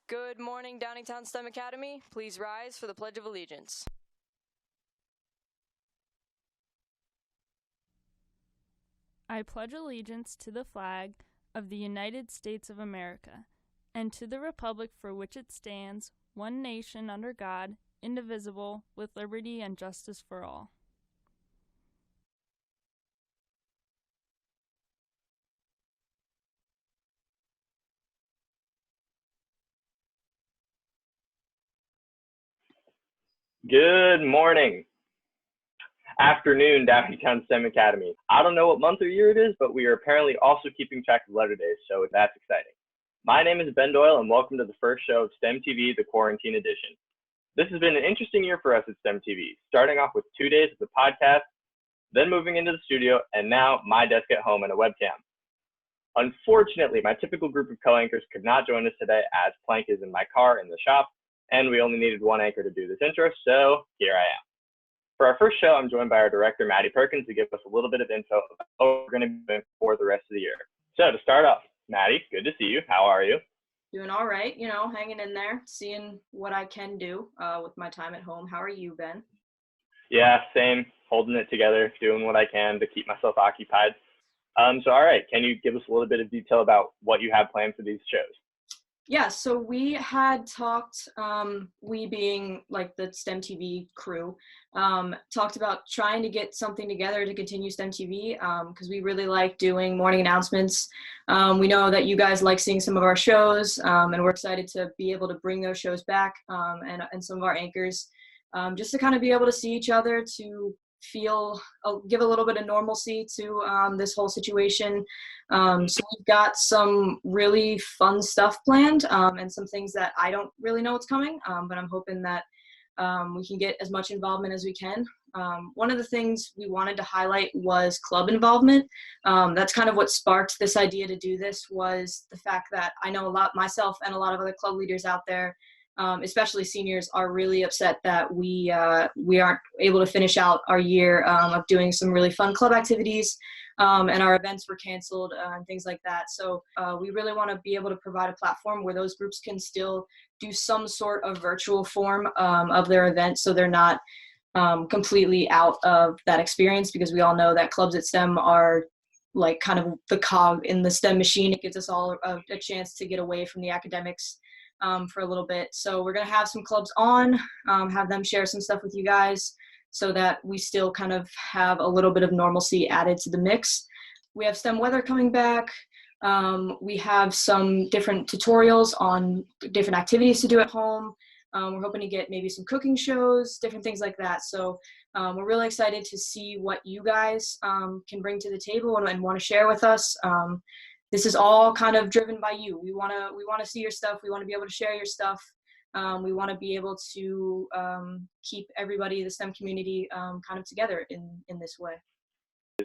Good morning, Downingtown STEM Academy. Please rise for the Pledge of Allegiance. I pledge allegiance to the flag of the United States of America and to the republic for which it stands, one nation under God, indivisible, with liberty and justice for all. Good morning, afternoon, Downingtown STEM Academy. I don't know what month or year it is, but we are apparently also keeping track of letter days, so that's exciting. My name is Ben Doyle, and welcome to the first show of STEM TV, the Quarantine Edition. This has been an interesting year for us at STEM TV, starting off with 2 days of the podcast, then moving into the studio, and now my desk at home and a webcam. Unfortunately, my typical group of co-anchors could not join us today, as Plank is in my car in the shop, and we only needed one anchor to do this intro, so here I am. For our first show, I'm joined by our director, Maddie Perkins, to give us a little bit of info about what we're going to be doing for the rest of the year. So to start off, Maddie, good to see you. How are you? Doing all right, hanging in there, seeing what I can do with my time at home. How are you, Ben? Yeah, same, holding it together, doing what I can to keep myself occupied. So all right, can you give us a little bit of detail about what you have planned for these shows? Yeah, so we had talked, we being like the STEM TV crew, talked about trying to get something together to continue STEM TV because we really like doing morning announcements. We know that you guys like seeing some of our shows, and we're excited to be able to bring those shows back and some of our anchors just to kind of be able to see each other, to give a little bit of normalcy to this whole situation. So we've got some really fun stuff planned and some things that I don't really know what's coming, but I'm hoping that we can get as much involvement as we can. One of the things we wanted to highlight was club involvement. That's kind of what sparked this idea to do this, was the fact that I know myself and a lot of other club leaders out there, especially seniors, are really upset that we aren't able to finish out our year of doing some really fun club activities, and our events were canceled and things like that. So we really want to be able to provide a platform where those groups can still do some sort of virtual form of their event, so they're not completely out of that experience, because we all know that clubs at STEM are like kind of the cog in the STEM machine. It gives us all a chance to get away from the academics for a little bit. So we're going to have some clubs on, have them share some stuff with you guys so that we still kind of have a little bit of normalcy added to the mix. We have STEM weather coming back. We have some different tutorials on different activities to do at home. We're hoping to get maybe some cooking shows, different things like that. So we're really excited to see what you guys can bring to the table and want to share with us. This is all kind of driven by you. We want to see your stuff. We want to be able to share your stuff. We want to be able to keep everybody, the STEM community, kind of together in this way.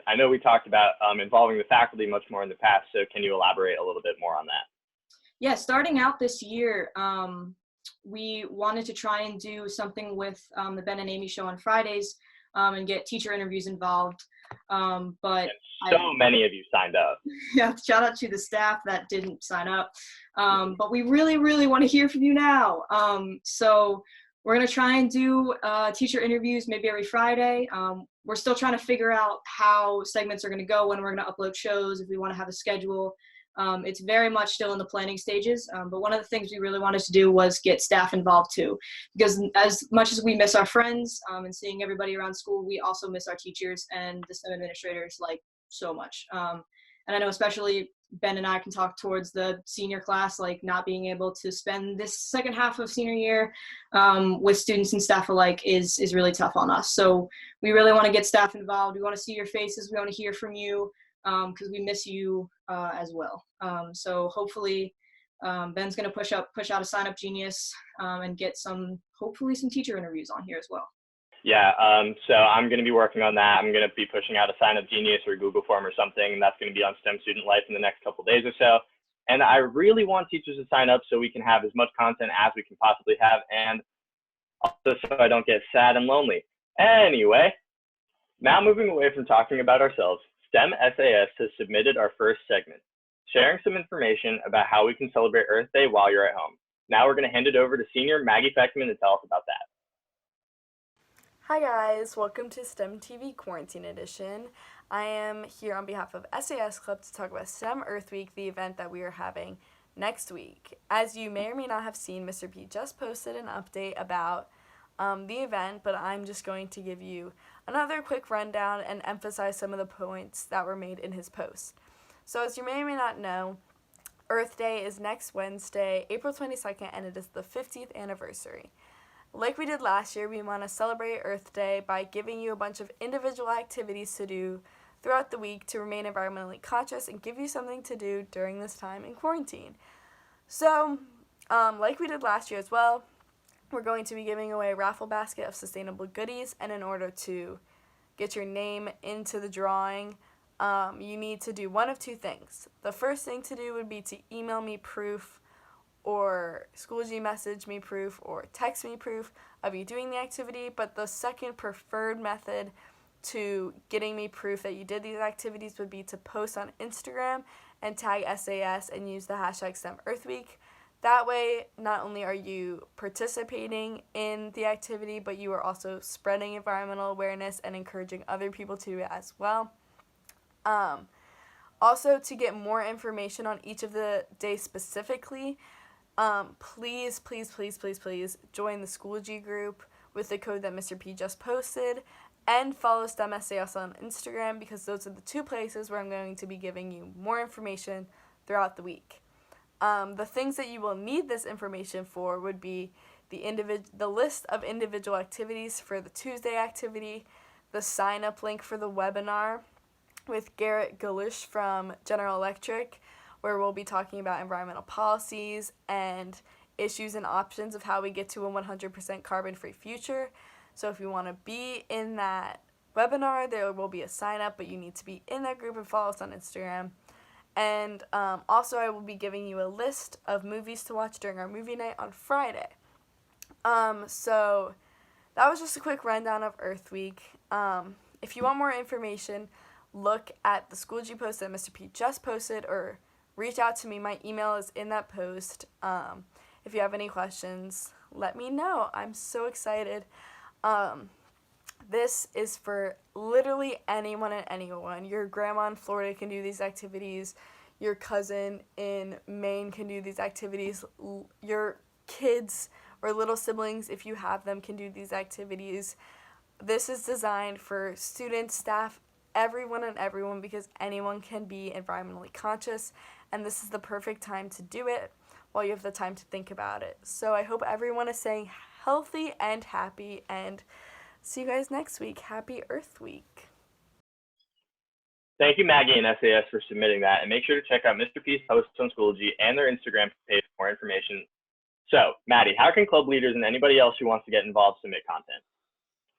I know we talked about involving the faculty much more in the past, so can you elaborate a little bit more on that? Yeah, starting out this year, we wanted to try and do something with the Ben and Amy show on Fridays and get teacher interviews involved. But many of you signed up. Yeah, shout out to the staff that didn't sign up. But we really, really want to hear from you now. So we're going to try and do teacher interviews maybe every Friday. We're still trying to figure out how segments are going to go, when we're going to upload shows, if we want to have a schedule. It's very much still in the planning stages, but one of the things we really wanted to do was get staff involved too, because as much as we miss our friends and seeing everybody around school, we also miss our teachers and the STEM administrators like so much. And I know especially Ben and I can talk towards the senior class, like not being able to spend this second half of senior year with students and staff alike is really tough on us. So we really want to get staff involved. We want to see your faces. We want to hear from you, because we miss you as well. So hopefully Ben's going to push out a Sign Up Genius and get hopefully some teacher interviews on here as well. Yeah, so I'm going to be working on that. I'm going to be pushing out a Sign Up Genius or Google form or something, and that's going to be on STEM Student Life in the next couple days or so. And I really want teachers to sign up so we can have as much content as we can possibly have, and also so I don't get sad and lonely. Anyway, now moving away from talking about ourselves, STEM SAS has submitted our first segment, sharing some information about how we can celebrate Earth Day while you're at home. Now we're going to hand it over to senior Maggie Fechtman to tell us about that. Hi guys, welcome to STEM TV Quarantine Edition. I am here on behalf of SAS Club to talk about STEM Earth Week, the event that we are having next week. As you may or may not have seen, Mr. P just posted an update about the event, but I'm just going to give you another quick rundown and emphasize some of the points that were made in his post. So as you may or may not know, Earth Day is next Wednesday, April 22nd, and it is the 50th anniversary. Like we did last year, we want to celebrate Earth Day by giving you a bunch of individual activities to do throughout the week to remain environmentally conscious and give you something to do during this time in quarantine. So, like we did last year as well, we're going to be giving away a raffle basket of sustainable goodies, and in order to get your name into the drawing, you need to do one of two things. The first thing to do would be to email me proof or Schoology message me proof or text me proof of you doing the activity, but the second preferred method to getting me proof that you did these activities would be to post on Instagram and tag SAS and use the hashtag STEM Earth Week. That way, not only are you participating in the activity, but you are also spreading environmental awareness and encouraging other people to do it as well. Also, to get more information on each of the days specifically, please join the Schoology group with the code that Mr. P just posted, and follow STEM SAS on Instagram, because those are the two places where I'm going to be giving you more information throughout the week. The things that you will need this information for would be the list of individual activities for the Tuesday activity, the sign-up link for the webinar with Garrett Galish from General Electric, where we'll be talking about environmental policies and issues and options of how we get to a 100% carbon-free future. So if you want to be in that webinar, there will be a sign-up, but you need to be in that group and follow us on Instagram. And also, I will be giving you a list of movies to watch during our movie night on Friday. So that was just a quick rundown of Earth Week. If you want more information, look at the Schoology post that Mr. P just posted, or reach out to me. My email is in that post. If you have any questions, let me know. I'm so excited. This is for literally anyone and anyone. Your grandma in Florida can do these activities. Your cousin in Maine can do these activities. Your kids or little siblings, if you have them, can do these activities. This is designed for students, staff, everyone and everyone, because anyone can be environmentally conscious, and this is the perfect time to do it while you have the time to think about it. So I hope everyone is staying healthy and happy, and see you guys next week. Happy Earth Week. Thank you, Maggie and SAS, for submitting that, and make sure to check out Mr. P's posts on Schoology and their Instagram page for more information. So, Maddie, how can club leaders and anybody else who wants to get involved submit content?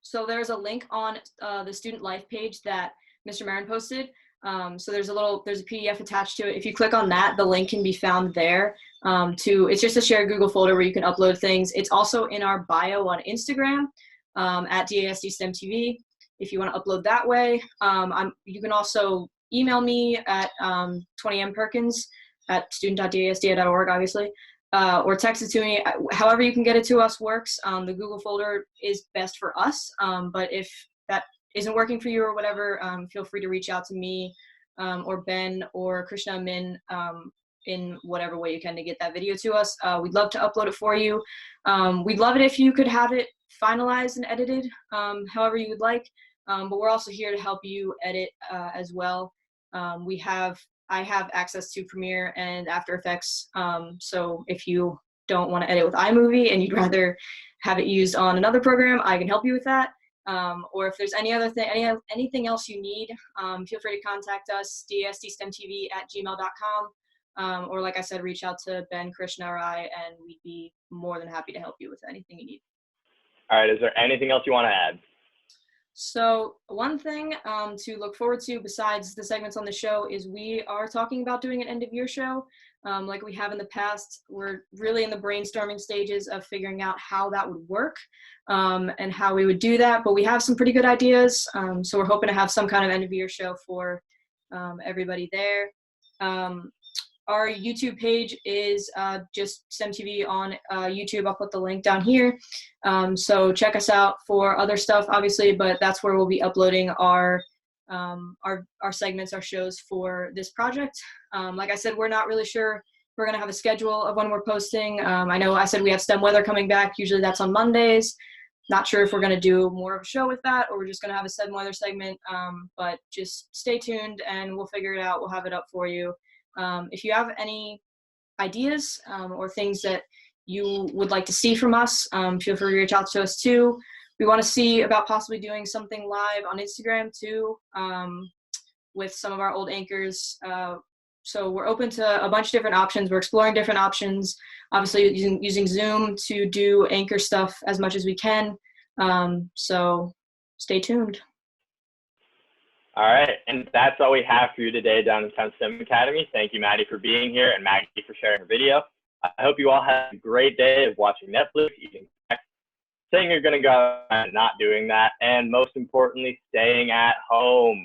So there's a link on the student life page that Mr. Marin posted. So there's a PDF attached to it. If you click on that, the link can be found there. It's just a shared Google folder where you can upload things. It's also in our bio on Instagram at DASD STEM TV. If you want to upload that way, you can also email me at 20M Perkins at student.dasd.org, obviously. Or text it to me. However you can get it to us works. The Google folder is best for us, but if that isn't working for you or whatever, feel free to reach out to me or Ben or Krishna, Amin, in whatever way you can to get that video to us. We'd love to upload it for you. We'd love it if you could have it finalized and edited however you would like, but we're also here to help you edit as well. I have access to Premiere and After Effects, so if you don't want to edit with iMovie and you'd rather have it used on another program, I can help you with that. Or if there's anything else you need, feel free to contact us, dsdstemtv@gmail.com, or like I said, reach out to Ben, Krishna, or I, and we'd be more than happy to help you with anything you need. All right, is there anything else you want to add? So one thing to look forward to besides the segments on the show is we are talking about doing an end of year show like we have in the past. We're really in the brainstorming stages of figuring out how that would work and how we would do that, but we have some pretty good ideas. So we're hoping to have some kind of end of year show for everybody there. our YouTube page is just STEM TV on YouTube. I'll put the link down here. So check us out for other stuff, obviously, but that's where we'll be uploading our segments, our shows for this project. Like I said, we're not really sure we're going to have a schedule of when we're posting. I know I said we have STEM weather coming back. Usually that's on Mondays. Not sure if we're going to do more of a show with that or we're just going to have a STEM weather segment, but just stay tuned and we'll figure it out. We'll have it up for you. If you have any ideas or things that you would like to see from us, feel free to reach out to us too. We want to see about possibly doing something live on Instagram too with some of our old anchors. So we're open to a bunch of different options. We're exploring different options, obviously using Zoom to do anchor stuff as much as we can. So stay tuned. All right, and that's all we have for you today down in Town STEM Academy. Thank you, Maddie, for being here, and Maggie for sharing her video. I hope you all have a great day of watching Netflix, eating snacks, saying you're going to go out and not doing that, and most importantly, staying at home.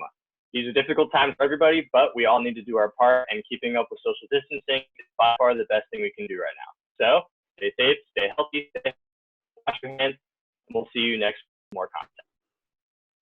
These are difficult times for everybody, but we all need to do our part, and keeping up with social distancing is by far the best thing we can do right now. So stay safe, stay healthy, wash your hands, and we'll see you next week with more content.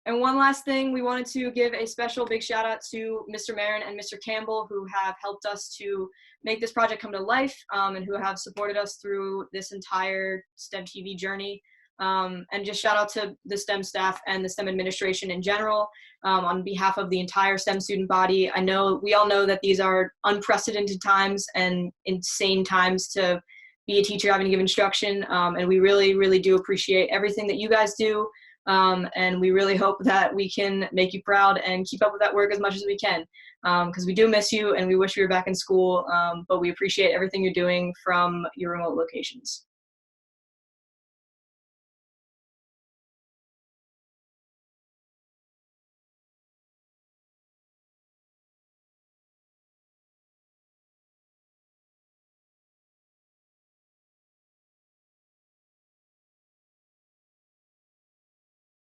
And one last thing, we wanted to give a special big shout out to Mr. Marin and Mr. Campbell, who have helped us to make this project come to life and who have supported us through this entire STEM TV journey. And just shout out to the STEM staff and the STEM administration in general on behalf of the entire STEM student body. I know we all know that these are unprecedented times and insane times to be a teacher having to give instruction. And we really, really do appreciate everything that you guys do. And we really hope that we can make you proud and keep up with that work as much as we can, because we do miss you and we wish we were back in school, but we appreciate everything you're doing from your remote locations.